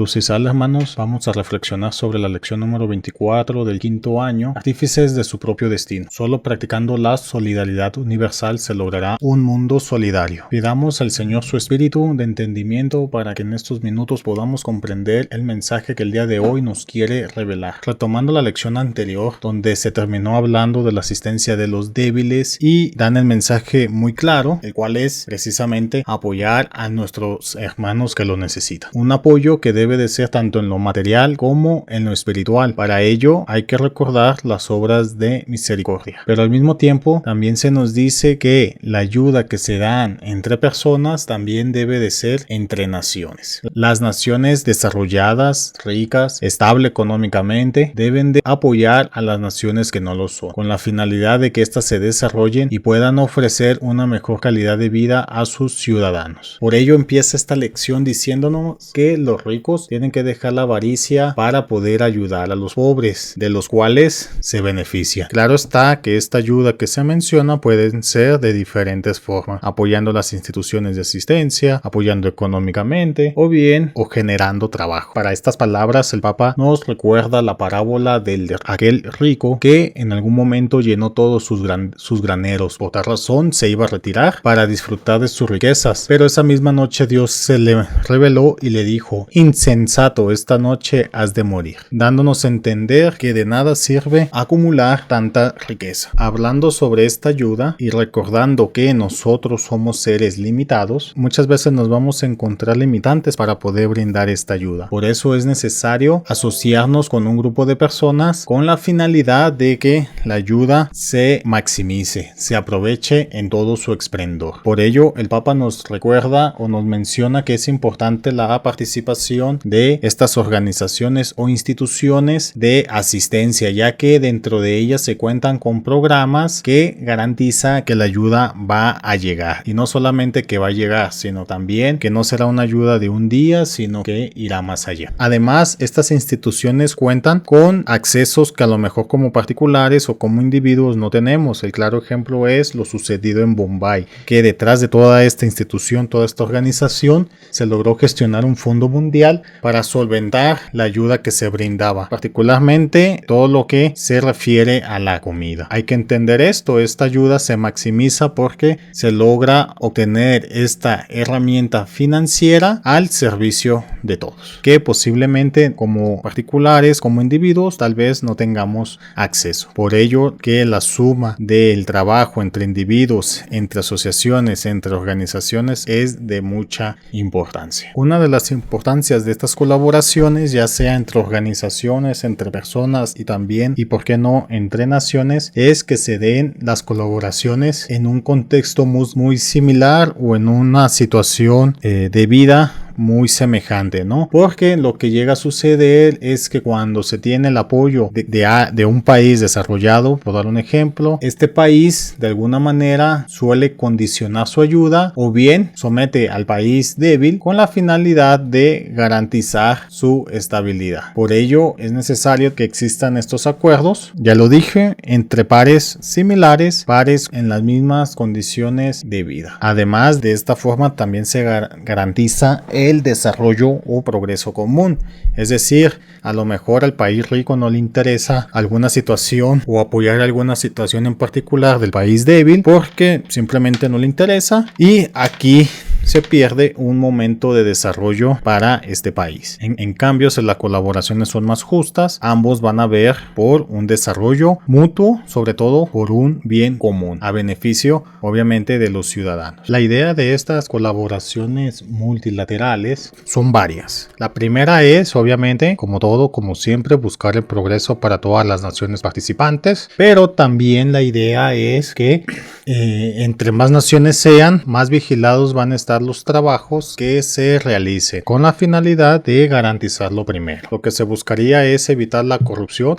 Luz y sal, hermanos, vamos a reflexionar sobre la lección número 24 del quinto año, artífices de su propio destino. Solo practicando la solidaridad universal se logrará un mundo solidario. Pidamos al Señor su espíritu de entendimiento para que en estos minutos podamos comprender el mensaje que el día de hoy nos quiere revelar. Retomando la lección anterior, donde se terminó hablando de la asistencia de los débiles y dan el mensaje muy claro, el cual es precisamente apoyar a nuestros hermanos que lo necesitan. Un apoyo que debe de ser tanto en lo material como en lo espiritual. Para ello hay que recordar las obras de misericordia. Pero al mismo tiempo también se nos dice que la ayuda que se dan entre personas también debe de ser entre naciones. Las naciones desarrolladas, ricas, estable económicamente, deben de apoyar a las naciones que no lo son, con la finalidad de que éstas se desarrollen y puedan ofrecer una mejor calidad de vida a sus ciudadanos. Por ello empieza esta lección diciéndonos que los ricos tienen que dejar la avaricia para poder ayudar a los pobres, de los cuales se benefician. Claro está que esta ayuda que se menciona pueden ser de diferentes formas, apoyando las instituciones de asistencia, apoyando económicamente o generando trabajo. Para estas palabras el Papa nos recuerda la parábola de aquel rico que en algún momento llenó todos sus graneros. Por tal razón se iba a retirar para disfrutar de sus riquezas, pero esa misma noche Dios se le reveló y le dijo: insensato, esta noche has de morir, dándonos a entender que de nada sirve acumular tanta riqueza. Hablando sobre esta ayuda y recordando que nosotros somos seres limitados, muchas veces nos vamos a encontrar limitantes para poder brindar esta ayuda. Por eso es necesario asociarnos con un grupo de personas con la finalidad de que la ayuda se maximice, se aproveche en todo su esplendor. Por ello, el Papa nos recuerda o nos menciona que es importante la participación de estas organizaciones o instituciones de asistencia, ya que dentro de ellas se cuentan con programas que garantiza que la ayuda va a llegar. Y no solamente que va a llegar, sino también que no será una ayuda de un día, sino que irá más allá. Además, estas instituciones cuentan con accesos que a lo mejor como particulares o como individuos no tenemos. El claro ejemplo es lo sucedido en Bombay, que detrás de toda esta institución, toda esta organización, se logró gestionar un fondo mundial para solventar la ayuda que se brindaba, particularmente todo lo que se refiere a la comida. Hay que entender esto, esta ayuda se maximiza porque se logra obtener esta herramienta financiera al servicio de todos, que posiblemente como particulares, como individuos, tal vez no tengamos acceso. Por ello que la suma del trabajo entre individuos, entre asociaciones, entre organizaciones es de mucha importancia. Una de las importancias de estas colaboraciones, ya sea entre organizaciones, entre personas y también, y por qué no, entre naciones, es que se den las colaboraciones en un contexto muy similar o en una situación de vida muy semejante, ¿no? Porque lo que llega a suceder es que cuando se tiene el apoyo de un país desarrollado, por dar un ejemplo, este país de alguna manera suele condicionar su ayuda o bien somete al país débil con la finalidad de garantizar su estabilidad. Por ello es necesario que existan estos acuerdos, ya lo dije, entre pares similares, pares en las mismas condiciones de vida. Además, de esta forma también se garantiza el desarrollo o progreso común. Es decir, a lo mejor al país rico no le interesa alguna situación o apoyar alguna situación en particular del país débil porque simplemente no le interesa, y aquí se pierde un momento de desarrollo para este país. En cambio, si las colaboraciones son más justas, ambos van a ver por un desarrollo mutuo, sobre todo por un bien común, a beneficio obviamente de los ciudadanos. La idea de estas colaboraciones multilaterales son varias. La primera es, obviamente, como todo, como siempre, buscar el progreso para todas las naciones participantes, pero también la idea es que entre más naciones sean, más vigilados van a estar los trabajos que se realicen, con la finalidad de garantizarlo primero. Lo que se buscaría es evitar la corrupción,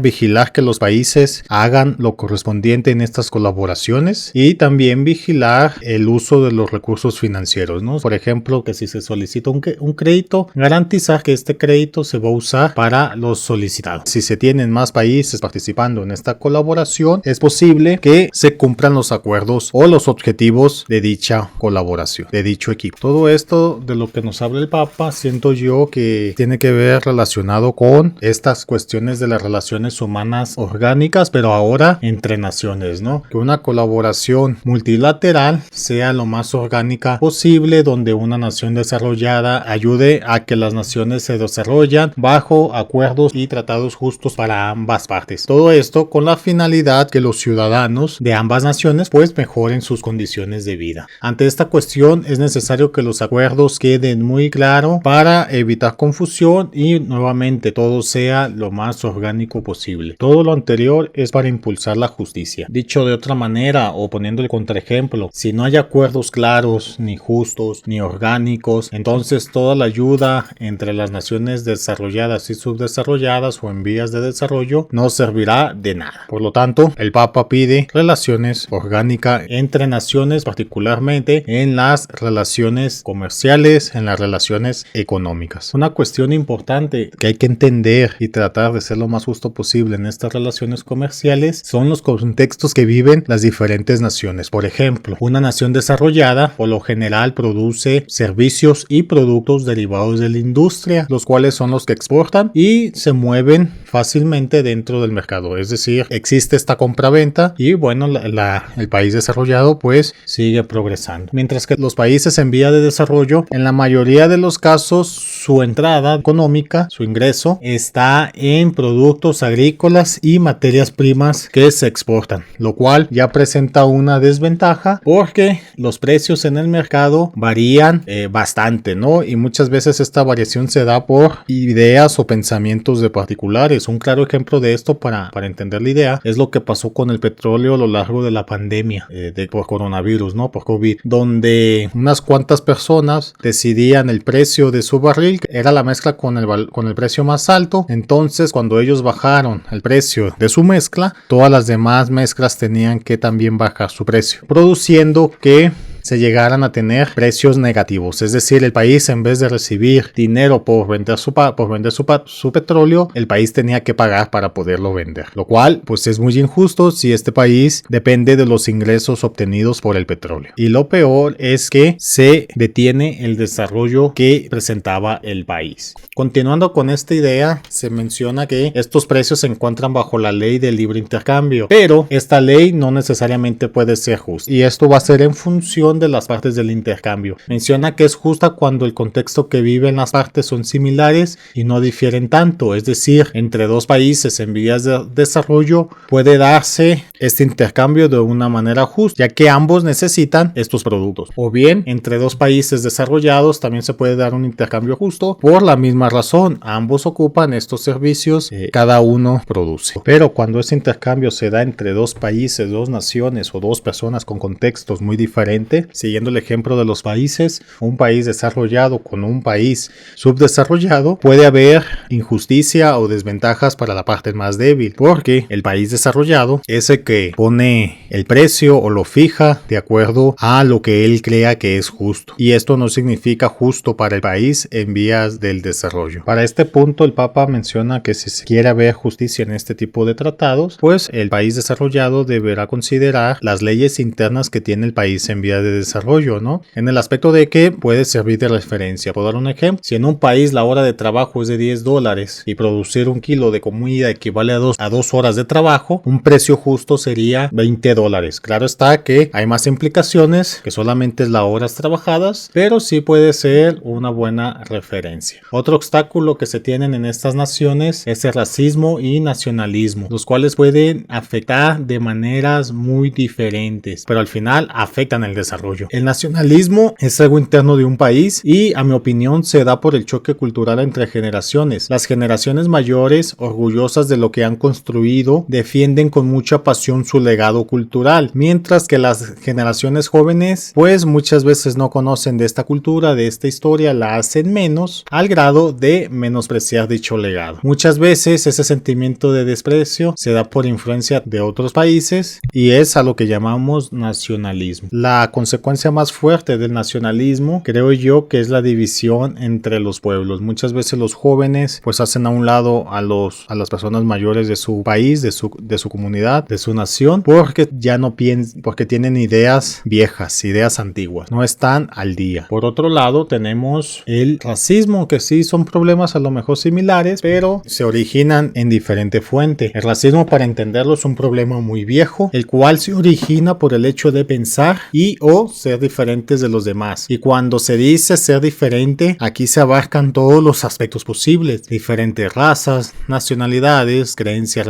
vigilar que los países hagan lo correspondiente en estas colaboraciones y también vigilar el uso de los recursos financieros, ¿no? Por ejemplo, que si se solicita un crédito, garantizar que este crédito se va a usar para los solicitados. Si se tienen más países participando en esta colaboración, es posible que se cumplan los acuerdos o los objetivos de dicha colaboración, de dicho equipo. Todo esto de lo que nos habla el Papa, siento yo que tiene que ver relacionado con estas cuestiones de las relaciones humanas orgánicas, pero ahora entre naciones, ¿no? Que una colaboración multilateral sea lo más orgánica posible, donde una nación desarrollada ayude a que las naciones se desarrollan bajo acuerdos y tratados justos para ambas partes. Todo esto con la finalidad que los ciudadanos de ambas naciones pues mejoren sus condiciones de vida. Ante esta cuestión es necesario que los acuerdos queden muy claros para evitar confusión y nuevamente todo sea lo más orgánico posible. Todo lo anterior es para impulsar la justicia. Dicho de otra manera o poniendo el contraejemplo, si no hay acuerdos claros, ni justos, ni orgánicos, entonces toda la ayuda entre las naciones desarrolladas y subdesarrolladas o en vías de desarrollo no servirá de nada. Por lo tanto, el Papa pide relaciones orgánicas entre naciones, particularmente en las relaciones comerciales, en las relaciones económicas. Una cuestión importante que hay que entender y tratar de ser lo más justo posible en estas relaciones comerciales son los contextos que viven las diferentes naciones. Por ejemplo, una nación desarrollada por lo general produce servicios y productos derivados de la industria, los cuales son los que exportan y se mueven fácilmente dentro del mercado. Es decir, existe esta compraventa y bueno, el país desarrollado pues sigue progresando. Mientras que los países en vía de desarrollo, en la mayoría de los casos, su entrada económica, su ingreso, está en productos agrícolas y materias primas que se exportan, lo cual ya presenta una desventaja porque los precios en el mercado varían bastante, ¿no? Y muchas veces esta variación se da por ideas o pensamientos de particulares. Un claro ejemplo de esto para entender la idea es lo que pasó con el petróleo a lo largo de la pandemia por coronavirus, ¿no? Por COVID, donde unas cuantas personas decidían el precio de su barril, era la mezcla con el precio más alto. Entonces, cuando ellos bajaron el precio de su mezcla, todas las demás mezclas tenían que también bajar su precio, produciendo que se llegaran a tener precios negativos. Es decir, el país, en vez de recibir dinero por vender su petróleo, el país tenía que pagar para poderlo vender, lo cual pues es muy injusto si este país depende de los ingresos obtenidos por el petróleo. Y lo peor es que se detiene el desarrollo que presentaba el país. Continuando con esta idea, se menciona que estos precios se encuentran bajo la ley del libre intercambio, pero esta ley no necesariamente puede ser justa, y esto va a ser en función de las partes del intercambio. Menciona que es justa cuando el contexto que viven las partes son similares y no difieren tanto, es decir, entre dos países en vías de desarrollo puede darse este intercambio de una manera justa, ya que ambos necesitan estos productos. O bien, entre dos países desarrollados también se puede dar un intercambio justo por la misma razón, ambos ocupan estos servicios, cada uno produce. Pero cuando ese intercambio se da entre dos países, dos naciones o dos personas con contextos muy diferentes, siguiendo el ejemplo de los países, un país desarrollado con un país subdesarrollado, puede haber injusticia o desventajas para la parte más débil, porque el país desarrollado es el que pone el precio o lo fija de acuerdo a lo que él crea que es justo, y esto no significa justo para el país en vías del desarrollo. Para este punto, el Papa menciona que si se quiere ver justicia en este tipo de tratados, pues el país desarrollado deberá considerar las leyes internas que tiene el país en vías de desarrollo, ¿no? En el aspecto de que puede servir de referencia. Por dar un ejemplo, si en un país la hora de trabajo es de $10 y producir un kilo de comida equivale a 2 horas de trabajo, un precio justo sería $20. Claro está que hay más implicaciones, que solamente es las horas trabajadas, pero sí puede ser una buena referencia. Otro obstáculo que se tienen en estas naciones es el racismo y nacionalismo, los cuales pueden afectar de maneras muy diferentes, pero al final afectan el desarrollo. El nacionalismo es algo interno de un país y, a mi opinión, se da por el choque cultural entre generaciones. Las generaciones mayores, orgullosas de lo que han construido, defienden con mucha pasión su legado cultural, mientras que las generaciones jóvenes, pues muchas veces no conocen de esta cultura, de esta historia, la hacen menos, al grado de menospreciar dicho legado. Muchas veces ese sentimiento de desprecio se da por influencia de otros países y es a lo que llamamos nacionalismo. La consecuencia consecuencia más fuerte del nacionalismo, creo yo, que es la división entre los pueblos. Muchas veces los jóvenes pues hacen a un lado a las personas mayores de su país, de su comunidad, de su nación, porque ya no piensan, porque tienen ideas viejas, ideas antiguas, no están al día. Por otro lado, tenemos el racismo, que sí son problemas a lo mejor similares, pero se originan en diferente fuente. El racismo, para entenderlo, es un problema muy viejo, el cual se origina por el hecho de pensar y o ser diferentes de los demás. Y cuando se dice ser diferente, aquí se abarcan todos los aspectos posibles: diferentes razas, nacionalidades, creencias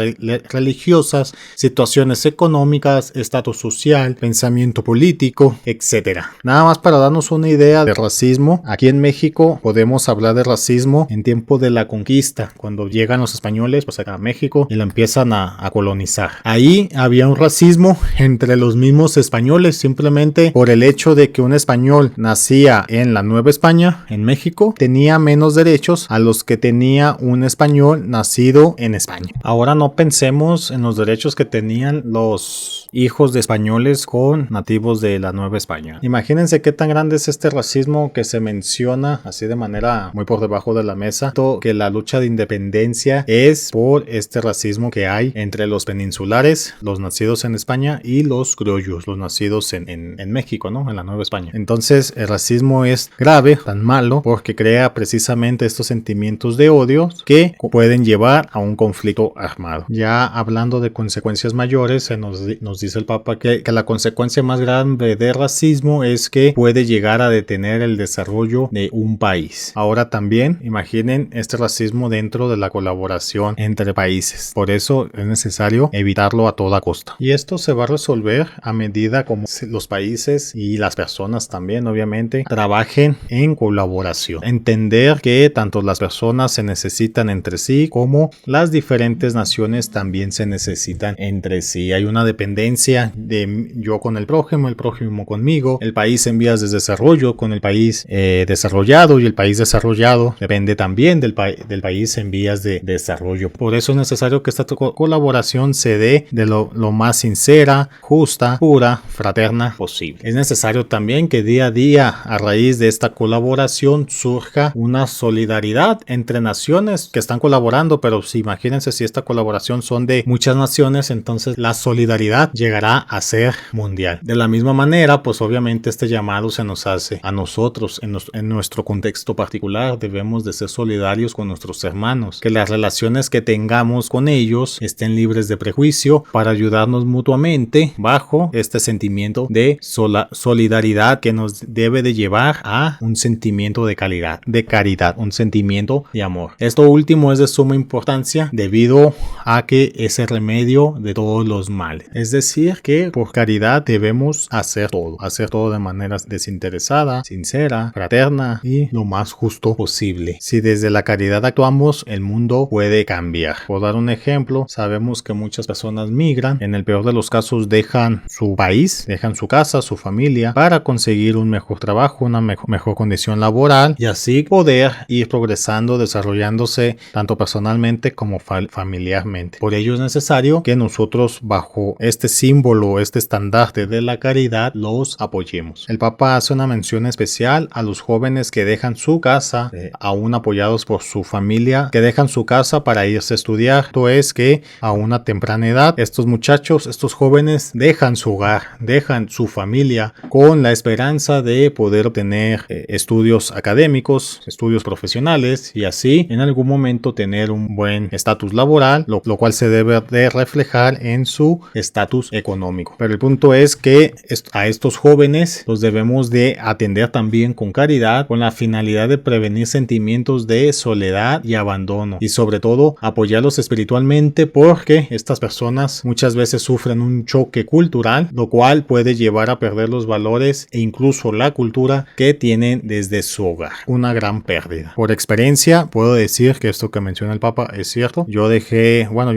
religiosas, situaciones económicas, estatus social, pensamiento político, etc. Nada más para darnos una idea de racismo, aquí en México podemos hablar de racismo en tiempo de la conquista, cuando llegan los españoles pues acá a México y lo empiezan a colonizar. Ahí había un racismo entre los mismos españoles, simplemente por el hecho de que un español nacía en la Nueva España, en México, tenía menos derechos a los que tenía un español nacido en España. Ahora no pensemos en los derechos que tenían los hijos de españoles con nativos de la Nueva España. Imagínense qué tan grande es este racismo que se menciona así de manera muy por debajo de la mesa, que la lucha de independencia es por este racismo que hay entre los peninsulares, los nacidos en España, y los criollos, los nacidos en México, ¿no? En la Nueva España. Entonces el racismo es grave, tan malo, porque crea precisamente estos sentimientos de odio que pueden llevar a un conflicto armado. Ya hablando de consecuencias mayores, nos dice el Papa que la consecuencia más grande de racismo es que puede llegar a detener el desarrollo de un país. Ahora también imaginen este racismo dentro de la colaboración entre países. Por eso es necesario evitarlo a toda costa. Y esto se va a resolver a medida como los países y las personas también, obviamente, trabajen en colaboración. Entender que tanto las personas se necesitan entre sí como las diferentes naciones también se necesitan entre sí. Hay una dependencia de yo con el prójimo conmigo, el país en vías de desarrollo con el país desarrollado, y el país desarrollado depende también del país en vías de desarrollo. Por eso es necesario que esta colaboración se dé de lo más sincera, justa, pura, fraterna posible. Es necesario también que día a día, a raíz de esta colaboración, surja una solidaridad entre naciones que están colaborando, pero imagínense si esta colaboración son de muchas naciones, entonces la solidaridad llegará a ser mundial. De la misma manera, pues obviamente este llamado se nos hace a nosotros, en nuestro contexto particular. Debemos de ser solidarios con nuestros hermanos, que las relaciones que tengamos con ellos estén libres de prejuicio, para ayudarnos mutuamente bajo este sentimiento de solidaridad que nos debe de llevar a un sentimiento de caridad, un sentimiento de amor. Esto último es de suma importancia debido a que es el remedio de todos los males. Es decir, que por caridad debemos hacer todo de manera desinteresada, sincera, fraterna y lo más justo posible. Si desde la caridad actuamos, el mundo puede cambiar. Por dar un ejemplo, sabemos que muchas personas migran, en el peor de los casos dejan su país, dejan su casa, su familia, para conseguir un mejor trabajo, una mejor condición laboral, y así poder ir progresando, desarrollándose tanto personalmente como familiarmente. Por ello es necesario que nosotros, bajo este símbolo, este estandarte de la caridad, los apoyemos. El Papa hace una mención especial a los jóvenes que dejan su casa, aún apoyados por su familia, que dejan su casa para irse a estudiar. Esto es que a una temprana edad estos muchachos, estos jóvenes dejan su hogar, dejan su familia con la esperanza de poder obtener estudios académicos, estudios profesionales, y así en algún momento tener un buen estatus laboral, lo cual se debe de reflejar en su estatus económico. Pero el punto es que a estos jóvenes los debemos de atender también con caridad, con la finalidad de prevenir sentimientos de soledad y abandono, y sobre todo apoyarlos espiritualmente, porque estas personas muchas veces sufren un choque cultural, lo cual puede llevar a perder los valores e incluso la cultura que tienen desde su hogar. Una gran pérdida. Por experiencia puedo decir que esto que menciona el Papa es cierto. Yo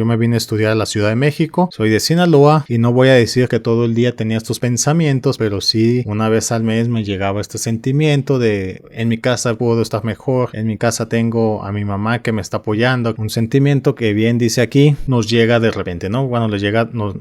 me vine a estudiar a la Ciudad de México, soy de Sinaloa, y Y no voy a decir que todo el día tenía estos pensamientos, pero sí una vez al mes me llegaba este sentimiento de en mi casa puedo estar mejor, en mi casa tengo a mi mamá que me está apoyando. Un sentimiento que bien dice aquí nos llega de repente, ¿no? Bueno,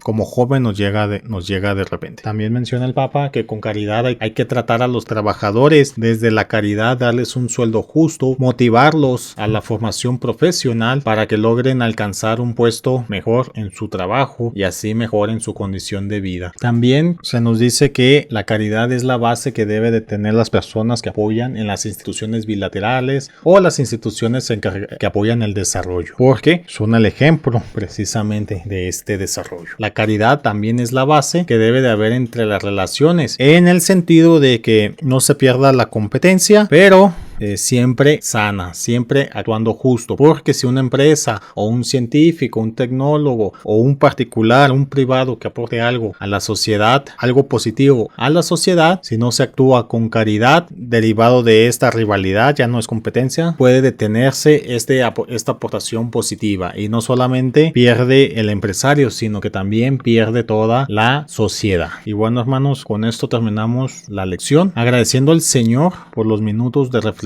como joven nos llega de repente. También menciona el Papa que con caridad hay que tratar a los trabajadores desde la caridad, darles un sueldo justo, motivarlos a la formación profesional para que logren alcanzar un puesto mejor en su trabajo y así mejoren su condición de vida. También se nos dice que la caridad es la base que debe de tener las personas que apoyan en las instituciones bilaterales o las instituciones que apoyan el desarrollo, porque son el ejemplo precisamente de este desarrollo. La caridad también es la base que debe de haber entre las relaciones, en el sentido de que no se pierda la competencia, pero siempre sana, siempre actuando justo, porque si una empresa o un científico, un tecnólogo o un particular, un privado que aporte algo a la sociedad, algo positivo a la sociedad, si no se actúa con caridad, derivado de esta rivalidad, ya no es competencia, puede detenerse esta aportación positiva y no solamente pierde el empresario, sino que también pierde toda la sociedad. Y bueno, hermanos, con esto terminamos la lección, agradeciendo al Señor por los minutos de reflexión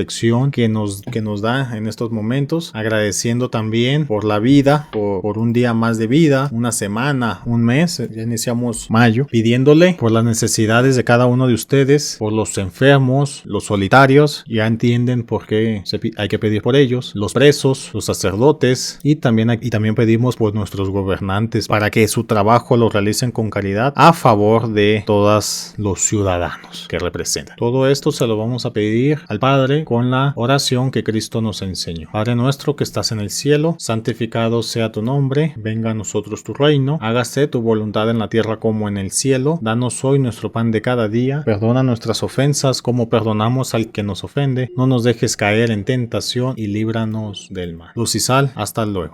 que nos da en estos momentos, agradeciendo también por la vida, por un día más de vida, una semana, un mes, ya iniciamos mayo, pidiéndole por las necesidades de cada uno de ustedes, por los enfermos, los solitarios, ya entienden por qué hay que pedir por ellos, los presos, los sacerdotes y también pedimos por nuestros gobernantes para que su trabajo lo realicen con caridad a favor de todos los ciudadanos que representan. Todo esto se lo vamos a pedir al Padre con la oración que Cristo nos enseñó. Padre nuestro que estás en el cielo, santificado sea tu nombre, venga a nosotros tu reino, hágase tu voluntad en la tierra como en el cielo, danos hoy nuestro pan de cada día, perdona nuestras ofensas como perdonamos al que nos ofende, no nos dejes caer en tentación y líbranos del mal. Luz y sal, hasta luego.